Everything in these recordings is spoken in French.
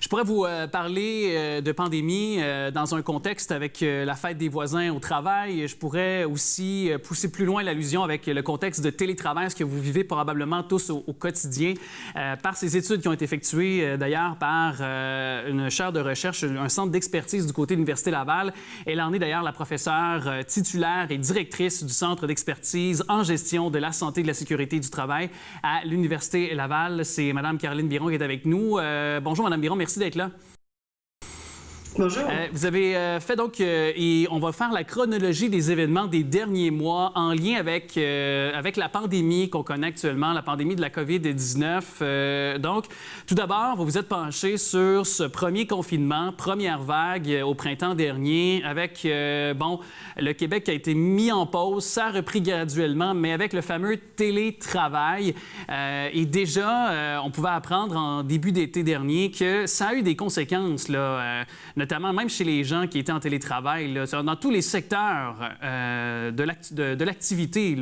Je pourrais vous parler de pandémie dans un contexte avec la fête des voisins au travail. Je pourrais aussi pousser plus loin l'allusion avec le contexte de télétravail, ce que vous vivez probablement tous au quotidien, par ces études qui ont été effectuées d'ailleurs par une chaire de recherche, un centre d'expertise du côté de l'Université Laval. Elle en est d'ailleurs la professeure titulaire et directrice du Centre d'expertise en gestion de la santé et de la sécurité du travail à l'Université Laval. C'est Mme Caroline Biron qui est avec nous. Bonjour, Mme Biron, merci d'être là. Bonjour. Vous avez fait donc, et on va faire la chronologie des événements des derniers mois en lien avec la pandémie qu'on connaît actuellement, la pandémie de la COVID-19. Donc, tout d'abord, vous vous êtes penché sur ce premier confinement, première vague au printemps dernier, avec, le Québec qui a été mis en pause, ça a repris graduellement, mais avec le fameux télétravail. Et déjà, on pouvait apprendre en début d'été dernier que ça a eu des conséquences, là, notamment même chez les gens qui étaient en télétravail, là, dans tous les secteurs de l'activité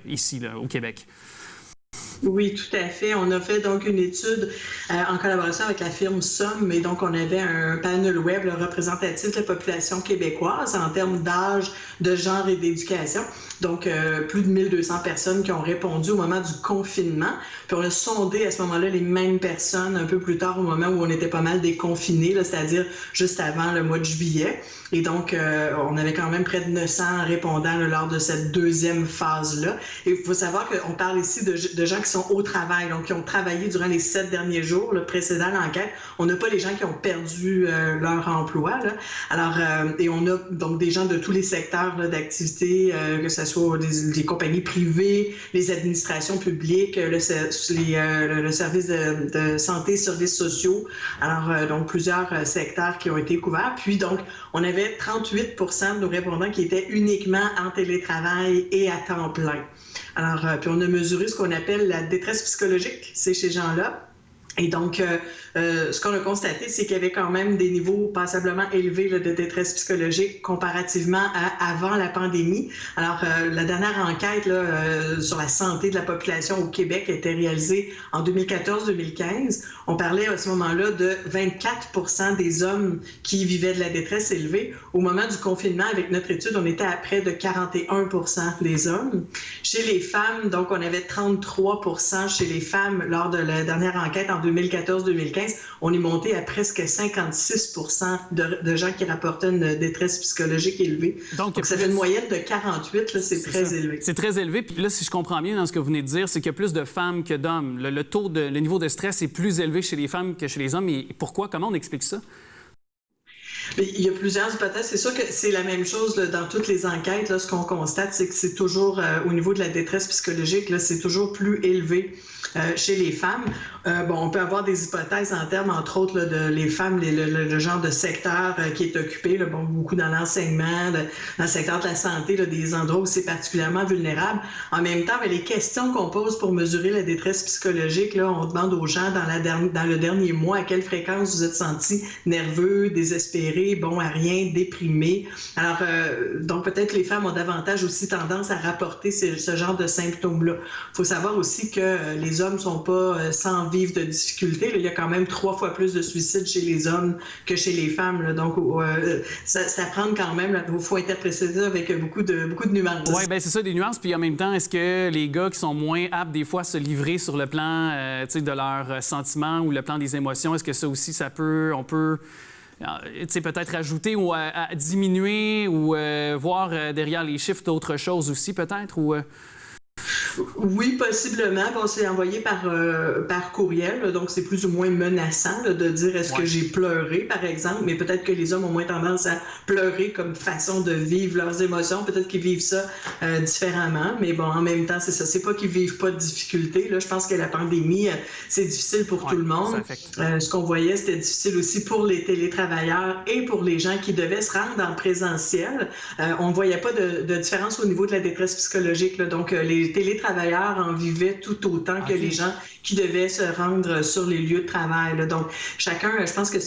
ici, là, au Québec. Oui, tout à fait. On a fait donc une étude en collaboration avec la firme Somme, et donc on avait un panel web représentatif de la population québécoise en termes d'âge, de genre et d'éducation. Donc, plus de 1200 personnes qui ont répondu au moment du confinement. Puis on a sondé à ce moment-là les mêmes personnes un peu plus tard au moment où on était pas mal déconfinés, c'est-à-dire juste avant le mois de juillet. Et donc, on avait quand même près de 900 répondants lors de cette deuxième phase-là. Et il faut savoir qu'on parle ici de gens qui sont au travail, donc qui ont travaillé durant les 7 derniers jours précédant l'enquête. On n'a pas les gens qui ont perdu leur emploi, là. Alors, et on a donc des gens de tous les secteurs d'activité, que ce soit des compagnies privées, les administrations publiques, le service de santé, services sociaux. Alors, donc plusieurs secteurs qui ont été couverts. Puis donc, on avait 38 % de nos répondants qui étaient uniquement en télétravail et à temps plein. Alors, puis on a mesuré ce qu'on appelle la détresse psychologique, c'est chez ces gens-là. Et donc, ce qu'on a constaté, c'est qu'il y avait quand même des niveaux passablement élevés de détresse psychologique comparativement à avant la pandémie. Alors, la dernière enquête sur la santé de la population au Québec a été réalisée en 2014-2015. On parlait à ce moment-là de 24 % des hommes qui vivaient de la détresse élevée. Au moment du confinement, avec notre étude, on était à près de 41 % des hommes. Chez les femmes, donc, on avait 33 % chez les femmes lors de la dernière enquête en 2014-2015. On est monté à presque 56 % de gens qui rapportaient une détresse psychologique élevée. Donc ça fait une moyenne de 48, là, c'est très élevé. C'est très élevé. Puis là, si je comprends bien dans ce que vous venez de dire, c'est qu'il y a plus de femmes que d'hommes. Le niveau de stress est plus élevé chez les femmes que chez les hommes. Et pourquoi? Comment on explique ça? Il y a plusieurs hypothèses. C'est sûr que c'est la même chose dans toutes les enquêtes. Là, ce qu'on constate, c'est que c'est toujours, au niveau de la détresse psychologique, c'est toujours plus élevé chez les femmes. On peut avoir des hypothèses en termes, entre autres, de les femmes, le genre de secteur qui est occupé, beaucoup dans l'enseignement, dans le secteur de la santé, des endroits où c'est particulièrement vulnérable. En même temps, les questions qu'on pose pour mesurer la détresse psychologique, on demande aux gens dans le dernier mois à quelle fréquence vous êtes sentis nerveux, désespérés, à rien, déprimés. Alors, donc peut-être les femmes ont davantage aussi tendance à rapporter ce genre de symptômes-là. Il faut savoir aussi que les hommes ne sont pas sans vivre de difficultés. Il y a quand même 3 fois plus de suicides chez les hommes que chez les femmes. Là. Donc, ça prend quand même, il faut interpréter ça avec beaucoup de nuances. Oui, bien c'est ça, des nuances. Puis en même temps, est-ce que les gars qui sont moins aptes des fois à se livrer sur le plan de leurs sentiments ou le plan des émotions, est-ce que ça aussi, on peut peut-être ajouter ou à diminuer ou voir derrière les chiffres d'autres choses aussi peut-être? Oui, possiblement. C'est envoyé par courriel, donc c'est plus ou moins menaçant de dire est-ce que j'ai pleuré, par exemple, mais peut-être que les hommes ont moins tendance à pleurer comme façon de vivre leurs émotions. Peut-être qu'ils vivent ça différemment, mais en même temps, c'est ça. C'est pas qu'ils vivent pas de difficultés. Là, je pense que la pandémie, c'est difficile pour tout le monde. Ce qu'on voyait, c'était difficile aussi pour les télétravailleurs et pour les gens qui devaient se rendre en présentiel. On ne voyait pas de différence au niveau de la détresse psychologique. Là. Donc, les télétravailleurs en vivaient tout autant que les gens qui devaient se rendre sur les lieux de travail. Là. Donc, chacun, je pense que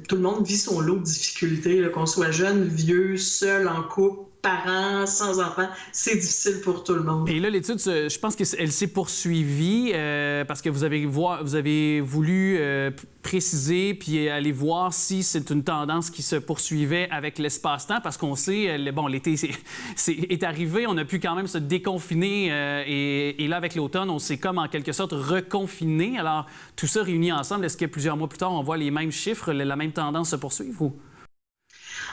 tout le monde vit son lot de difficultés, qu'on soit jeune, vieux, seul, en couple, parents, sans enfants, c'est difficile pour tout le monde. Et là, l'étude, je pense qu'elle s'est poursuivie parce que vous avez voulu préciser puis aller voir si c'est une tendance qui se poursuivait avec l'espace-temps, parce qu'on sait, l'été est arrivé, on a pu quand même se déconfiner et là, avec l'automne, on s'est comme en quelque sorte reconfiné. Alors, tout ça réuni ensemble, est-ce que plusieurs mois plus tard, on voit les mêmes chiffres, la même tendance se poursuivre ou?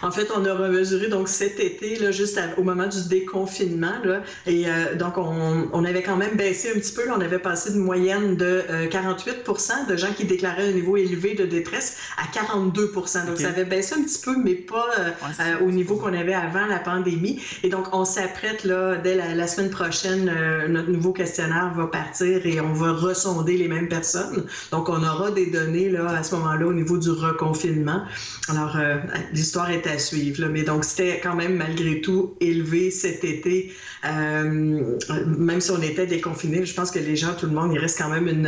En fait, on a remesuré donc cet été, là, juste au moment du déconfinement, là, et donc on avait quand même baissé un petit peu. Là, on avait passé d'une moyenne de 48 % de gens qui déclaraient un niveau élevé de détresse à 42 %. Donc okay. Ça avait baissé un petit peu, mais pas au niveau qu'on avait avant la pandémie. Et donc on s'apprête là, dès la semaine prochaine, notre nouveau questionnaire va partir et on va ressonder les mêmes personnes. Donc on aura des données là à ce moment-là au niveau du reconfinement. Alors l'histoire est à suivre, là. Mais donc c'était quand même malgré tout élevé cet été, même si on était déconfinés. Je pense que les gens, tout le monde, il reste quand même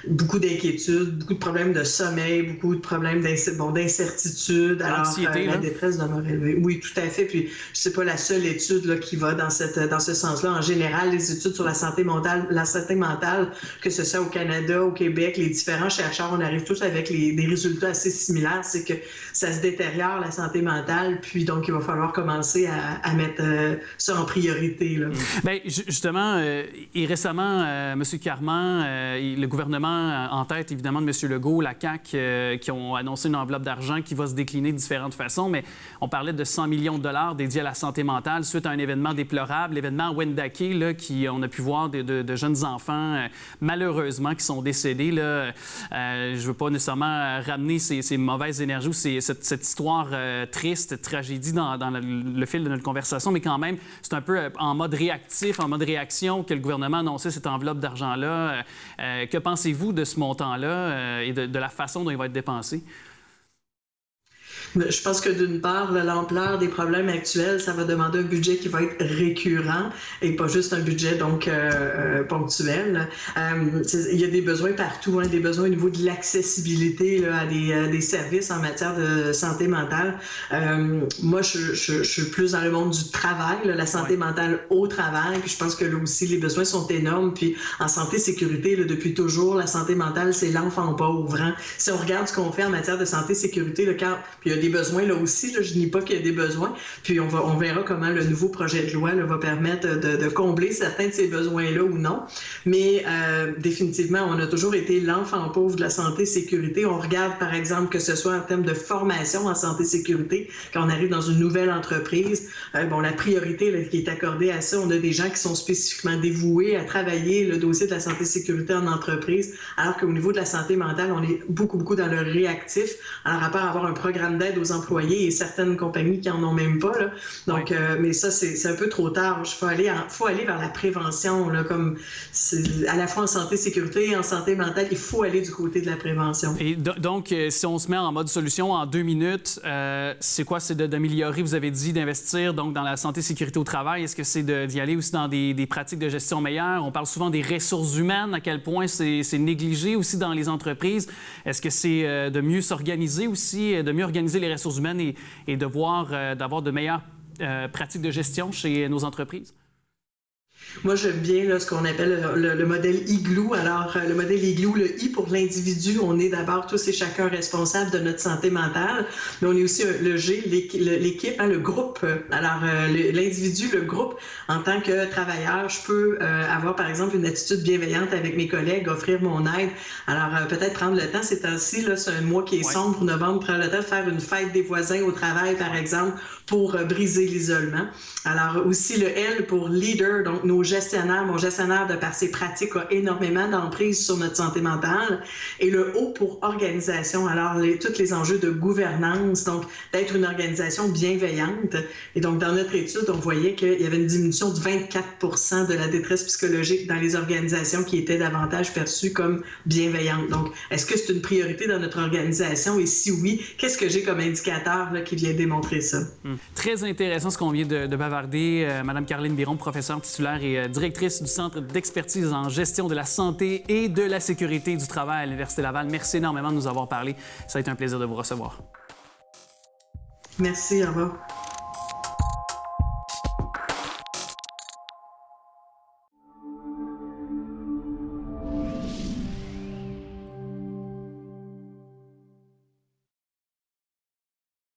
beaucoup d'inquiétudes, beaucoup de problèmes de sommeil, beaucoup de problèmes d'incertitude. Alors la détresse demeure élevée. Oui, tout à fait. Puis c'est pas la seule étude là, qui va dans ce sens-là. En général, les études sur la santé mentale, que ce soit au Canada, au Québec, les différents chercheurs, on arrive tous avec des résultats assez similaires. C'est que ça se détériore, la santé mentale. Puis donc, il va falloir commencer à mettre ça en priorité. Là. Bien, justement, et récemment, M. Carman, le gouvernement en tête, évidemment, de M. Legault, la CAQ, qui ont annoncé une enveloppe d'argent qui va se décliner de différentes façons, mais on parlait de 100 millions de dollars dédiés à la santé mentale suite à un événement déplorable, l'événement Wendake, là, on a pu voir de jeunes enfants, malheureusement, qui sont décédés. Là. Je ne veux pas nécessairement ramener ces mauvaises énergies ou cette histoire triste, tragédie dans le fil de notre conversation, mais quand même, c'est un peu en mode réactif, en mode réaction que le gouvernement a annoncé cette enveloppe d'argent-là. Que pensez-vous de ce montant-là et de la façon dont il va être dépensé? Je pense que d'une part, l'ampleur des problèmes actuels, ça va demander un budget qui va être récurrent et pas juste un budget donc ponctuel. Il y a des besoins partout, hein, des besoins au niveau de l'accessibilité là, à des services en matière de santé mentale. Moi, je suis plus dans le monde du travail, là, la santé mentale au travail. Puis je pense que là aussi, les besoins sont énormes. Puis en santé-sécurité, depuis toujours, la santé mentale, c'est l'enfant pauvre. Hein. Si on regarde ce qu'on fait en matière de santé-sécurité, puis il y a des besoins là aussi, là, je nie pas qu'il y a des besoins, puis on verra comment le nouveau projet de loi là, va permettre de combler certains de ces besoins-là ou non, mais définitivement, on a toujours été l'enfant pauvre de la santé-sécurité. On regarde, par exemple, que ce soit en termes de formation en santé-sécurité, quand on arrive dans une nouvelle entreprise, la priorité là, qui est accordée à ça, on a des gens qui sont spécifiquement dévoués à travailler le dossier de la santé-sécurité en entreprise, alors qu'au niveau de la santé mentale, on est beaucoup dans le réactif, en rapport à avoir un programme d'aide aux employés et certaines compagnies qui en ont même pas. Là. Donc, mais ça, c'est un peu trop tard. Il faut aller vers la prévention, là, comme à la fois en santé, sécurité et en santé mentale, il faut aller du côté de la prévention. Et donc, si on se met en mode solution en 2 minutes, c'est quoi? C'est d'améliorer, vous avez dit, d'investir donc dans la santé, sécurité au travail. Est-ce que c'est d'y aller aussi dans des pratiques de gestion meilleures? On parle souvent des ressources humaines, à quel point c'est négligé aussi dans les entreprises. Est-ce que c'est de mieux s'organiser aussi, de mieux organiser les ressources humaines et d'avoir de meilleures pratiques de gestion chez nos entreprises? Moi, j'aime bien là, ce qu'on appelle le modèle igloo. Alors, le modèle igloo, le I pour l'individu, on est d'abord tous et chacun responsables de notre santé mentale, mais on est aussi le G, l'équipe, hein, le groupe. Alors, l'individu, le groupe, en tant que travailleur, je peux avoir, par exemple, une attitude bienveillante avec mes collègues, offrir mon aide. Alors, peut-être prendre le temps, ces temps-ci, là, c'est un mois qui est sombre, novembre, prendre le temps de faire une fête des voisins au travail, par exemple, pour briser l'isolement. Alors, aussi le L pour leader, donc nos gestionnaires. Mon gestionnaire, de par ses pratiques, a énormément d'emprise sur notre santé mentale. Et le O pour organisation. Alors, tous les enjeux de gouvernance, donc d'être une organisation bienveillante. Et donc, dans notre étude, on voyait qu'il y avait une diminution de 24 % de la détresse psychologique dans les organisations qui étaient davantage perçues comme bienveillantes. Donc, est-ce que c'est une priorité dans notre organisation? Et si oui, qu'est-ce que j'ai comme indicateur là, qui vient démontrer ça? Très intéressant ce qu'on vient de bavarder. Madame Caroline Biron, professeure titulaire et directrice du Centre d'expertise en gestion de la santé et de la sécurité du travail à l'Université Laval. Merci énormément de nous avoir parlé. Ça a été un plaisir de vous recevoir. Merci, au revoir.